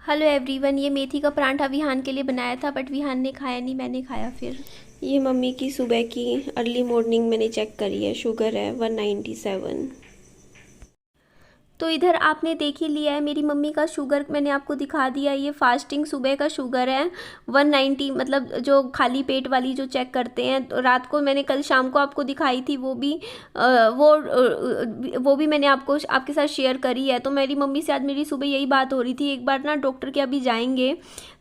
Hello everyone, ये मेथी का परांठा विहान के लिए बनाया था बट विहान ने खाया नहीं, मैंने खाया फिर। ये मम्मी की सुबह की अर्ली मॉर्निंग मैंने चेक करी है, शुगर है 197। तो इधर आपने देख ही लिया है, मेरी मम्मी का शुगर मैंने आपको दिखा दिया। ये फास्टिंग सुबह का शुगर है 190, मतलब जो खाली पेट वाली जो चेक करते हैं। तो रात को मैंने कल शाम को आपको दिखाई थी, वो भी मैंने आपको आपके साथ शेयर करी है। तो मेरी मम्मी से आज मेरी सुबह यही बात हो रही थी, एक बार ना डॉक्टर के अभी जाएंगे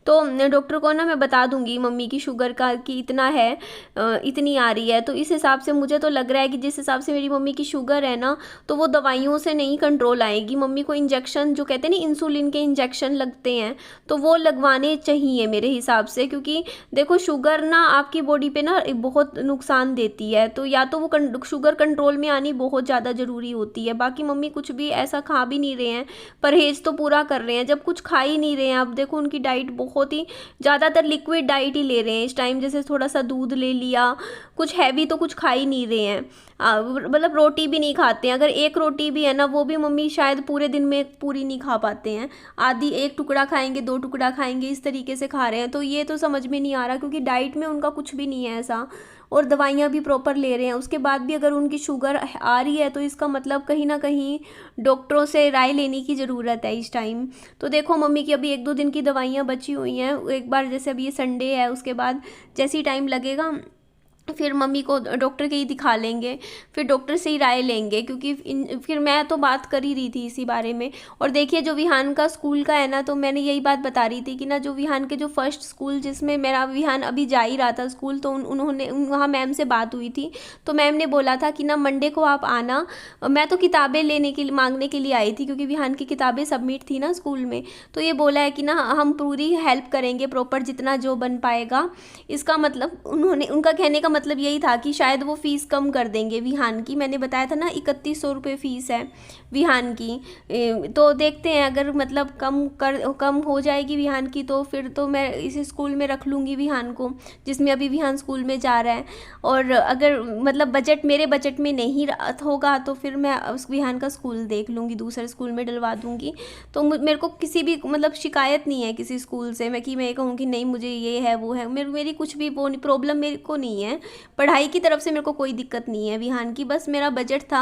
तो डॉक्टर को ना मैं बता दूंगी मम्मी की शुगर का कि इतना है, इतनी आ रही है। तो इस हिसाब से मुझे तो लग रहा है कि जिस हिसाब से मेरी मम्मी की शुगर है ना, तो वो दवाइयों से नहीं कंट्रोल आएगी। मम्मी को इंजेक्शन जो कहते हैं ना, इंसुलिन के इंजेक्शन लगते हैं, तो वो लगवाने चाहिए मेरे हिसाब से। क्योंकि देखो शुगर ना आपकी बॉडी पे ना बहुत नुकसान देती है, तो या तो वो शुगर कंट्रोल में आनी बहुत ज़्यादा ज़रूरी होती है। बाकी मम्मी कुछ भी ऐसा खा भी नहीं रहे हैं, परहेज तो पूरा कर रहे हैं। जब कुछ खा ही नहीं रहे हैं, अब देखो उनकी डाइट बहुत ही ज़्यादातर लिक्विड डाइट ही ले रहे हैं इस टाइम। जैसे थोड़ा सा दूध ले लिया, कुछ हैवी तो कुछ खा ही नहीं रहे हैं। मतलब रोटी भी नहीं खाते हैं। अगर एक रोटी भी है ना, वो भी मम्मी शायद पूरे दिन में पूरी नहीं खा पाते हैं। आधी एक टुकड़ा खाएंगे, दो टुकड़ा खाएंगे, इस तरीके से खा रहे हैं। तो ये तो समझ में नहीं आ रहा, क्योंकि डाइट में उनका कुछ भी नहीं है ऐसा, और दवाइयाँ भी प्रॉपर ले रहे हैं। उसके बाद भी अगर उनकी शुगर आ रही है, तो इसका मतलब कहीं ना कहीं डॉक्टरों से राय लेने की ज़रूरत है इस टाइम। तो देखो मम्मी की अभी 1-2 दिन की दवाइयाँ बची हुई हैं। एक बार जैसे अभी ये संडे है, उसके बाद जैसे ही टाइम लगेगा फिर मम्मी को डॉक्टर के ही दिखा लेंगे, फिर डॉक्टर से ही राय लेंगे। क्योंकि फिर मैं तो बात कर ही रही थी इसी बारे में। और देखिए जो विहान का स्कूल का है ना, तो मैंने यही बात बता रही थी कि ना, जो विहान के जो फर्स्ट स्कूल जिसमें मेरा विहान अभी जा ही रहा था स्कूल, तो उन्होंने वहाँ मैम से बात हुई थी। तो मैम ने बोला था कि ना मंडे को आप आना। मैं तो किताबें लेने के लिए मांगने के लिए आई थी, क्योंकि विहान की किताबें सबमिट थी ना स्कूल में। तो ये बोला है कि ना हम पूरी हेल्प करेंगे प्रॉपर, जितना जो बन पाएगा। इसका मतलब उनका कहने का मतलब यही था कि शायद वो फ़ीस कम कर देंगे विहान की। मैंने बताया था ना 3100 रुपये फ़ीस है विहान की। तो देखते हैं, अगर मतलब कम हो जाएगी विहान की, तो फिर तो मैं इस स्कूल में रख लूँगी विहान को, जिसमें अभी विहान स्कूल में जा रहा है। और अगर मतलब मेरे बजट में नहीं होगा, तो फिर मैं उस विहान का स्कूल देख लूँगी, दूसरे स्कूल में डलवा दूँगी। तो मेरे को किसी भी मतलब शिकायत नहीं है किसी स्कूल से, मैं कहूँ कि नहीं मुझे ये है वो है। मेरी कुछ भी वो प्रॉब्लम मेरे को नहीं है। पढ़ाई की तरफ से मेरे को कोई दिक्कत नहीं है विहान की, बस मेरा बजट था,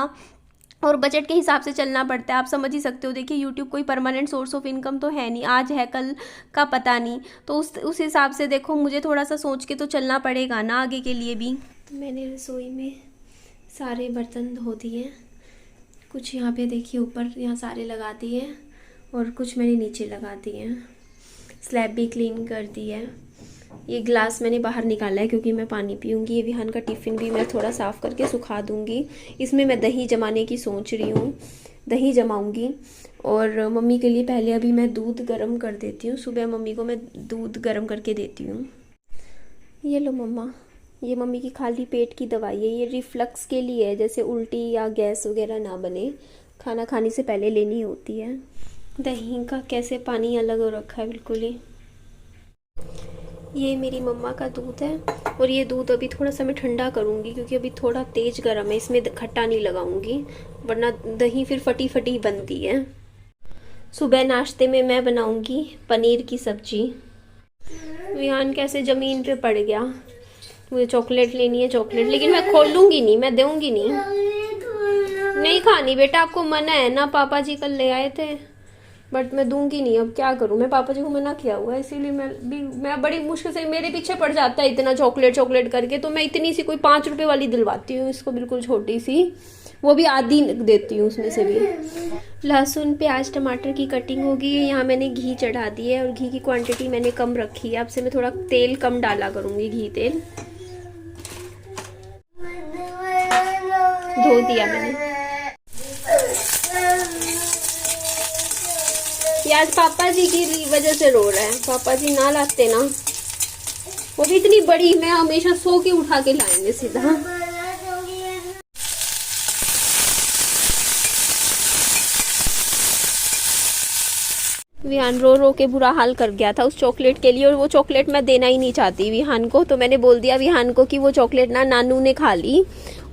और बजट के हिसाब से चलना पड़ता है। आप समझ ही सकते हो। देखिए यूट्यूब कोई परमानेंट सोर्स ऑफ इनकम तो है नहीं, आज है कल का पता नहीं। तो उस हिसाब से देखो, मुझे थोड़ा सा सोच के तो चलना पड़ेगा ना आगे के लिए भी। तो मैंने रसोई में सारे बर्तन धो दिए, कुछ यहाँ पे देखिए ऊपर यहाँ सारे लगा दिए, और कुछ मैंने नीचे लगा दिए। स्लैब भी क्लीन कर दी है। ये ग्लास मैंने बाहर निकाला है क्योंकि मैं पानी पीऊँगी। ये विहान का टिफ़िन भी मैं थोड़ा साफ़ करके सुखा दूँगी। इसमें मैं दही जमाने की सोच रही हूँ, दही जमाऊँगी। और मम्मी के लिए पहले अभी मैं दूध गर्म कर देती हूँ। सुबह मम्मी को मैं दूध गर्म करके देती हूँ। ये लो मम्मा, ये मम्मी की खाली पेट की दवाई है। ये रिफ्लक्स के लिए है, जैसे उल्टी या गैस वगैरह ना बने, खाना खाने से पहले लेनी होती है। दही का कैसे पानी अलग हो रखा है बिल्कुल ही। ये मेरी मम्मा का दूध है, और ये दूध अभी थोड़ा सा मैं ठंडा करूँगी, क्योंकि अभी थोड़ा तेज़ गर्म है। इसमें खट्टा नहीं लगाऊंगी, वरना दही फिर फटी फटी बनती है। सुबह नाश्ते में मैं बनाऊंगी पनीर की सब्जी। विहान कैसे ज़मीन पे पड़ गया। मुझे चॉकलेट लेनी है, चॉकलेट, लेकिन मैं खोलूँगी नहीं, मैं दूँगी नहीं। नहीं खानी बेटा, आपको मना है ना, पापा जी कल ले आए थे, बट मैं दूंगी नहीं। अब क्या करूं, मैं पापा जी को मना किया हुआ है, इसीलिए मैं बड़ी मुश्किल से, मेरे पीछे पड़ जाता है इतना चॉकलेट चॉकलेट करके। तो मैं इतनी सी कोई 5 रुपए वाली दिलवाती हूँ इसको, बिल्कुल छोटी सी, वो भी आधी देती हूँ उसमें से भी। लहसुन प्याज टमाटर की कटिंग होगी। यहाँ मैंने घी चढ़ा दी है, और घी की क्वांटिटी मैंने कम रखी है। अब से मैं थोड़ा तेल कम डाला करूँगी, घी तेल धो दिया मैंने। ये आज पापा जी की वजह से रो रहा है। पापा जी ना लाते ना, वो भी इतनी बड़ी, मैं हमेशा सो के उठा के लाएंगे सीधा। विहान रो रो के बुरा हाल कर गया था उस चॉकलेट के लिए, और वो चॉकलेट मैं देना ही नहीं चाहती विहान को। तो मैंने बोल दिया विहान को कि वो चॉकलेट ना नानू ने खा ली,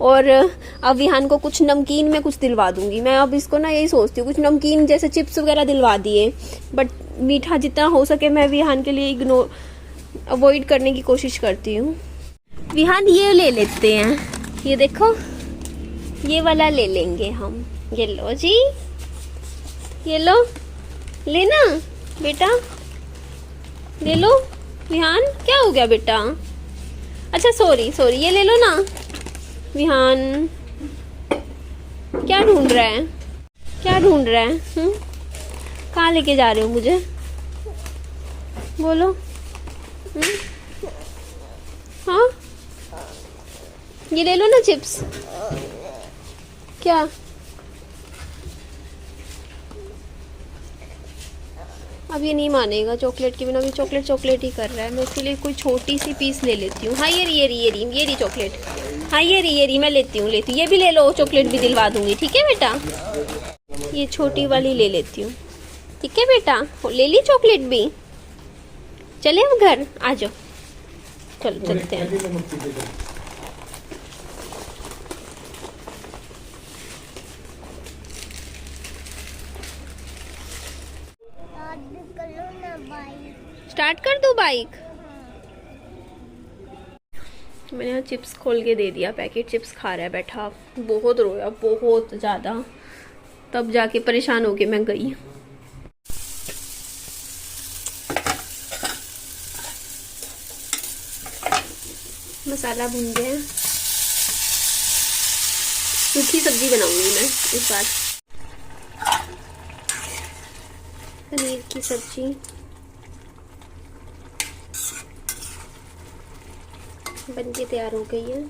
और अब विहान को कुछ नमकीन में कुछ दिलवा दूंगी मैं। अब इसको ना यही सोचती हूँ कुछ नमकीन जैसे चिप्स वगैरह दिलवा दिए, बट मीठा जितना हो सके मैं विहान के लिए अवॉइड करने की कोशिश करती हूँ। विहान ये ले लेते हैं, ये देखो ये वाला ले लेंगे हम। ये लो जी, ये लो, लेना बेटा, ले लो। विहान क्या हो गया बेटा? अच्छा सॉरी सॉरी, ये ले लो ना। विहान क्या ढूंढ रहा है, क्या ढूंढ रहा है? कहाँ लेके जा रहे हो मुझे, बोलो। हाँ ये ले लो ना चिप्स। क्या अब ये नहीं मानेगा चॉकलेट के बिना, भी चॉकलेट चॉकलेट ही कर रहा है। मैं इसके लिए कोई छोटी सी पीस ले लेती हूँ। हाँ ये रही चॉकलेट। हाँ ये रही मैं लेती हूँ। ये भी ले लो, चॉकलेट भी दिलवा दूंगी, ठीक है बेटा? ये छोटी वाली ले लेती हूँ, ठीक है बेटा? ले ली चॉकलेट भी। चले हम घर, आ जाओ, चलो चलते हैं। स्टार्ट कर दो बाइक। मैंने यहाँ चिप्स खोल के दे दिया, पैकेट चिप्स खा रहा है बैठा। बहुत रोया, बहुत ज़्यादा, तब जाके परेशान होके मैं गई। मसाला भून गया, सूखी सब्जी बनाऊंगी मैं इस बार, पनीर की सब्जी। बन के तैयार हो गई है।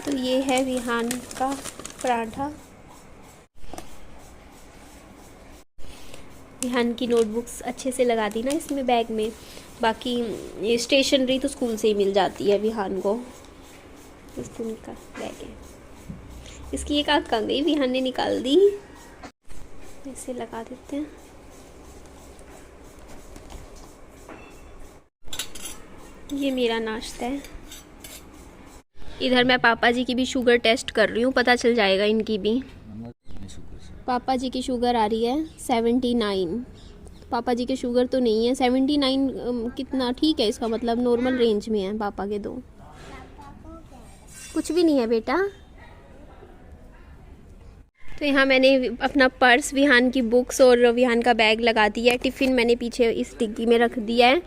तो ये है विहान का पराठा। विहान की नोटबुक्स अच्छे से लगा दी ना इसमें बैग में। बाकी ये स्टेशनरी तो स्कूल से ही मिल जाती है विहान को। इस दिन का बैग है। इसकी एक आँख कहाँ गई, विहान ने निकाल दी। इसे लगा देते हैं। ये मेरा नाश्ता है। इधर मैं पापा जी की भी शुगर टेस्ट कर रही हूँ, पता चल जाएगा इनकी भी। पापा जी की शुगर आ रही है 79। पापा जी के शुगर तो नहीं है 79, कितना ठीक है, इसका मतलब नॉर्मल रेंज में है पापा के। दो कुछ भी नहीं है बेटा। तो यहाँ मैंने अपना पर्स, विहान की बुक्स और विहान का बैग लगा दिया है। टिफ़िन मैंने पीछे इस डिग्गी में रख दिया है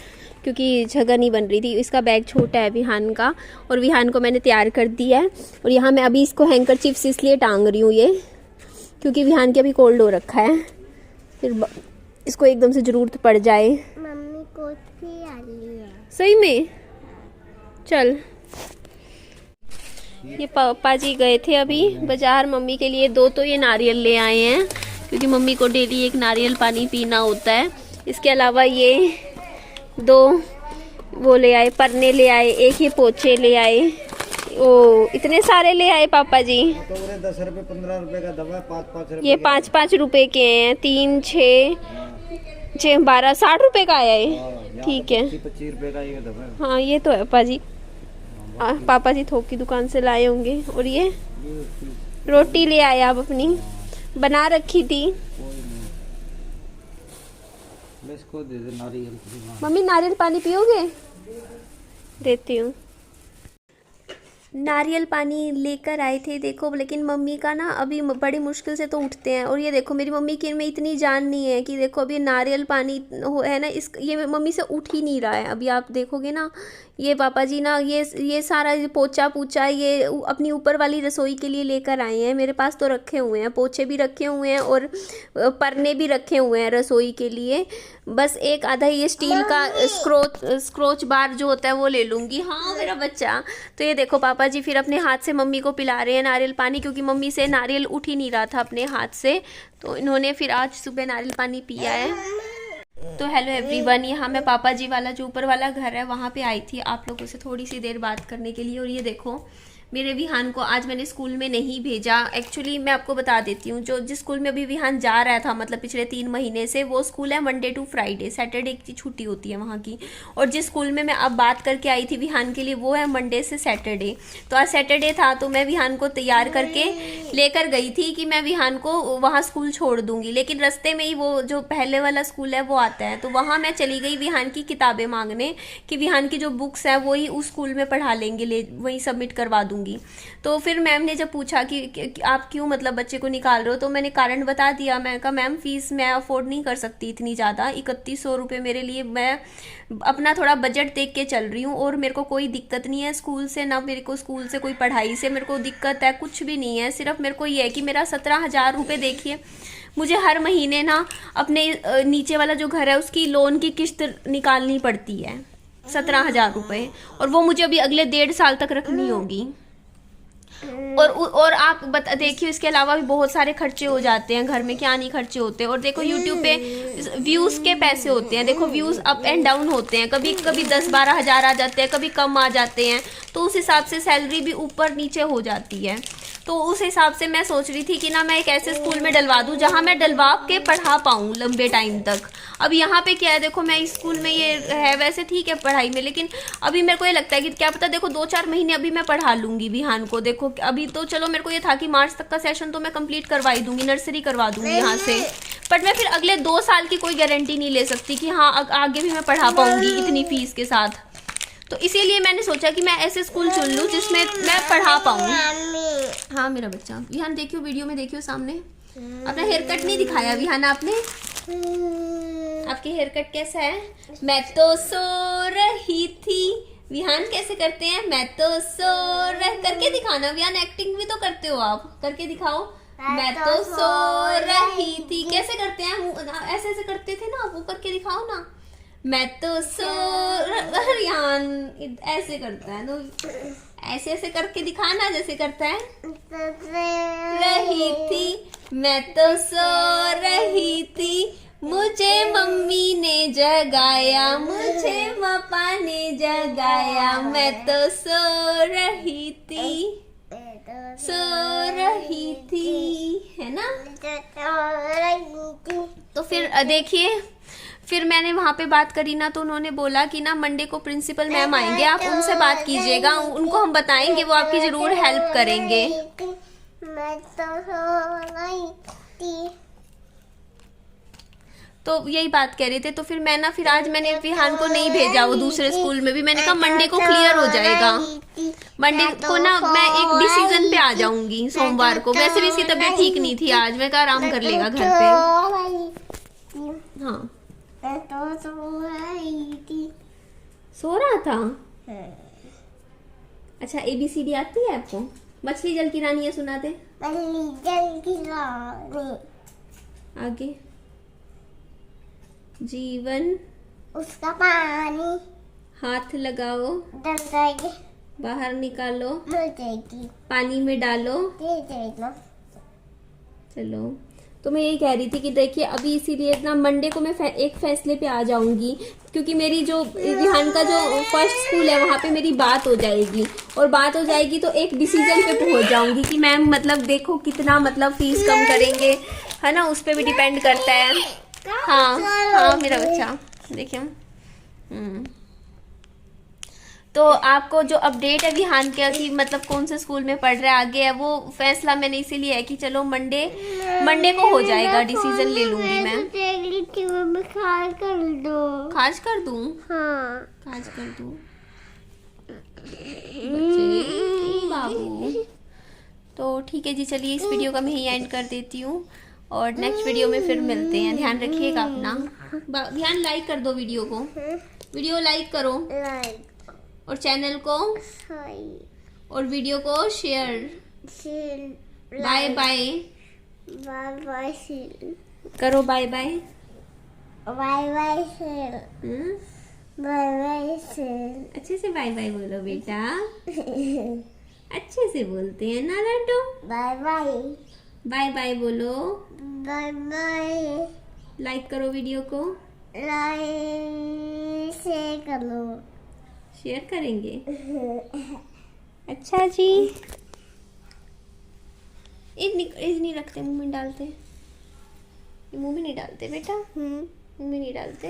क्योंकि जगह नहीं बन रही थी। इसका बैग छोटा है विहान का, और विहान को मैंने तैयार कर दिया है। और यहाँ मैं अभी इसको हैंकरचीफ्स इसलिए टांग रही हूँ ये, क्योंकि विहान के अभी कोल्ड हो रखा है, फिर इसको एकदम से ज़रूरत पड़ जाए। मम्मी कोट भी आ रही है सही में। चल, ये पापा जी गए थे अभी बाजार मम्मी के लिए। 2 तो ये नारियल ले आए हैं क्योंकि मम्मी को डेली एक नारियल पानी पीना होता है। इसके अलावा ये 2 वो ले आए, परने ले आए, एक ये पोछे ले आए। ओ इतने सारे ले आए पापा जी। तो 10 रुपए 15 रुपए का दवा, 5-5 रुपए। ये 5-5 रुपए के हैं। 3, 6, 12, 60 रुपए का आया है। ठीक है, 25 रुपए का ये दवा। हाँ ये तो है पापा जी। पापा जी थोक की दुकान से लाए होंगे। और ये रोटी ले आए आप अपनी, बना रखी थी। इसको दे दे नारियल। मम्मी नारियल पानी पियोगे? देती हूँ। नारियल पानी लेकर आए थे देखो, लेकिन मम्मी का ना अभी बड़ी मुश्किल से तो उठते हैं। और ये देखो मेरी मम्मी की में इतनी जान नहीं है कि देखो अभी नारियल पानी है ना, इस ये मम्मी से उठ ही नहीं रहा है। अभी आप देखोगे ना, ये पापा जी ना ये सारा पोछा पूछा ये अपनी ऊपर वाली रसोई के लिए लेकर आए हैं। मेरे पास तो रखे हुए हैं, पोछे भी रखे हुए हैं और परने भी रखे हुए हैं रसोई के लिए। बस एक आधा ये स्टील का स्क्रोच बार जो होता है वो ले लूँगी। हाँ मेरा बच्चा। तो ये देखो पापा जी फिर अपने हाथ से मम्मी को पिला रहे हैं नारियल पानी, क्योंकि मम्मी से नारियल उठ ही नहीं रहा था अपने हाथ से। तो इन्होंने फिर आज सुबह नारियल पानी पिया है। तो हेलो एवरीवन, यहाँ मैं पापा जी वाला जो ऊपर वाला घर है वहाँ पे आई थी आप लोगों से थोड़ी सी देर बात करने के लिए। और ये देखो मेरे विहान को आज मैंने स्कूल में नहीं भेजा। एक्चुअली मैं आपको बता देती हूँ, जो जिस स्कूल में अभी विहान जा रहा था मतलब पिछले 3 महीने से, वो स्कूल है मंडे टू फ्राइडे, सैटरडे की छुट्टी होती है वहाँ की। और जिस स्कूल में मैं अब बात करके आई थी विहान के लिए, वो है मंडे से सैटरडे। तो आज सैटरडे था, तो मैं विहान को तैयार करके लेकर गई थी कि मैं विहान को वहाँ स्कूल छोड़ दूँगी, लेकिन रास्ते में ही वो जो पहले वाला स्कूल है वो आता है, तो वहाँ मैं चली गई विहान की किताबें मांगने कि विहान की जो बुक्स हैं वही उस स्कूल में पढ़ा लेंगे, वहीं सबमिट करवा दूंगी। तो फिर मैम ने जब पूछा कि आप क्यों मतलब बच्चे को निकाल रहे हो, तो मैंने कारण बता दिया। मैं कहा मैम फीस मैं अफोर्ड नहीं कर सकती इतनी ज़्यादा, 3100 रुपये मेरे लिए, मैं अपना थोड़ा बजट देख के चल रही हूँ, और मेरे को कोई दिक्कत नहीं है स्कूल से, ना मेरे को स्कूल से कोई पढ़ाई से मेरे को दिक्कत है, कुछ भी नहीं है। सिर्फ मेरे को ये है कि मेरा 17,000 रुपये देखिए, मुझे हर महीने ना अपने नीचे वाला जो घर है उसकी लोन की किस्त निकालनी पड़ती है 17,000 रुपये, और वो मुझे अभी अगले 1.5 साल तक रखनी होगी। और आप देखिए इसके अलावा भी बहुत सारे खर्चे हो जाते हैं घर में, क्या नहीं खर्चे होते हैं। और देखो यूट्यूब पे व्यूज़ के पैसे होते हैं, देखो व्यूज़ अप एंड डाउन होते हैं, कभी कभी 10-12 हज़ार आ जाते हैं, कभी कम आ जाते हैं, तो उस हिसाब से सैलरी भी ऊपर नीचे हो जाती है। तो उस हिसाब से मैं सोच रही थी कि ना मैं एक ऐसे स्कूल में डलवा दूं जहां मैं डलवा के पढ़ा पाऊं लंबे टाइम तक। अब यहाँ पे क्या है, देखो मैं इस स्कूल में ये है वैसे ठीक है पढ़ाई में, लेकिन अभी मेरे को ये लगता है कि क्या पता देखो 2-4 महीने अभी मैं पढ़ा लूंगी विहान को। देखो अभी तो चलो मेरे को ये था कि मार्च तक का सेशन तो मैं कंप्लीट करवा ही दूंगी, नर्सरी करवा दूंगी यहाँ से, बट मैं फिर अगले 2 साल की कोई गारंटी नहीं ले सकती कि हाँ आगे भी मैं पढ़ा पाऊंगी इतनी फीस के साथ। तो इसीलिए मैंने सोचा कि मैं ऐसे स्कूल चुन लूँ जिसमें मैं पढ़ा पाऊँ। हाँ मेरा बच्चा, विहान देखियो वीडियो में देखियो सामने, अपना हेयर कट नहीं दिखाया विहान आपने, आपकी हेयर कट कैसा है? मैं तो सो रही थी, विहान कैसे करते हैं? मैं तो सो करके दिखाना विहान, एक्टिंग भी तो करते हो आप, करके दिखाओ। मैं तो सो रही थी, कैसे करते हैं? ऐसे ऐसे करते थे ना, वो करके दिखाओ ना। मैं तो सो रियान ऐसे करता है, तो ऐसे ऐसे करके दिखाना जैसे करता है। रही थी, मैं तो सो रही थी, मुझे मम्मी ने जगाया, मुझे पापा ने जगाया, मैं तो सो रही थी, सो रही थी, है ना। तो फिर देखिए, फिर मैंने वहाँ पे बात करी ना, तो उन्होंने बोला कि ना मंडे को प्रिंसिपल मैम आएंगे, आप उनसे बात कीजिएगा, उनको हम बताएंगे, वो आपकी ज़रूर हेल्प करेंगे। तो यही बात कह रहे थे। तो फिर मैं ना फिर आज मैंने विहान को नहीं भेजा वो दूसरे स्कूल में भी, मैंने कहा मंडे को क्लियर हो जाएगा, मंडे को ना मैं एक डिसीजन पे आ जाऊंगी सोमवार को। वैसे भी इसकी तबीयत ठीक नहीं थी आज, मैं कहा आराम कर लेगा घर पे। हाँ तो सो रहा था। अच्छा ABCD आती है आपको? मछली जल की रानी है सुनाते। आगे जीवन उसका पानी, हाथ लगाओ, बाहर निकालो, पानी में डालो, चलो। तो मैं यही कह रही थी कि देखिए अभी इसीलिए ना मंडे को मैं एक फैसले पे आ जाऊंगी, क्योंकि मेरी जो विहान का जो फर्स्ट स्कूल है वहाँ पे मेरी बात हो जाएगी, और बात हो जाएगी तो एक डिसीजन पे पहुँच जाऊंगी कि मैम मतलब देखो कितना मतलब फीस कम करेंगे, है ना, उस पर भी डिपेंड करता है। हाँ हाँ मेरा बच्चा देखिए। तो आपको जो अपडेट है विहान के कि मतलब कौन से स्कूल में पढ़ रहा है आगे है, वो फैसला मैंने इसीलिए है कि चलो मंडे को हो जाएगा, डिसीजन ले लूंगी मैं। खाज कर दो, खाज कर दूं? हाँ खाज कर दूं बाबू। तो ठीक है जी, चलिए इस वीडियो का मैं यही एंड कर देती हूँ, और नेक्स्ट वीडियो में फिर मिलते हैं। ध्यान रखिएगा अपना, ध्यान लाइक कर दो वीडियो को, वीडियो लाइक करो, और चैनल को और वीडियो को शेयर। बाय बाय करो, बाय बाय अच्छे से बाय बाय बोलो बेटा, अच्छे से बोलते हैं ना laddoo. Bye bye, bye bye बोलो, बाय बाय, लाइक करो वीडियो को, लाइक शेयर करो, शेयर करेंगे। अच्छा जी। ये नहीं रखते, मुंह में डालते, ये मुंह में नहीं डालते बेटा, मुंह में नहीं डालते।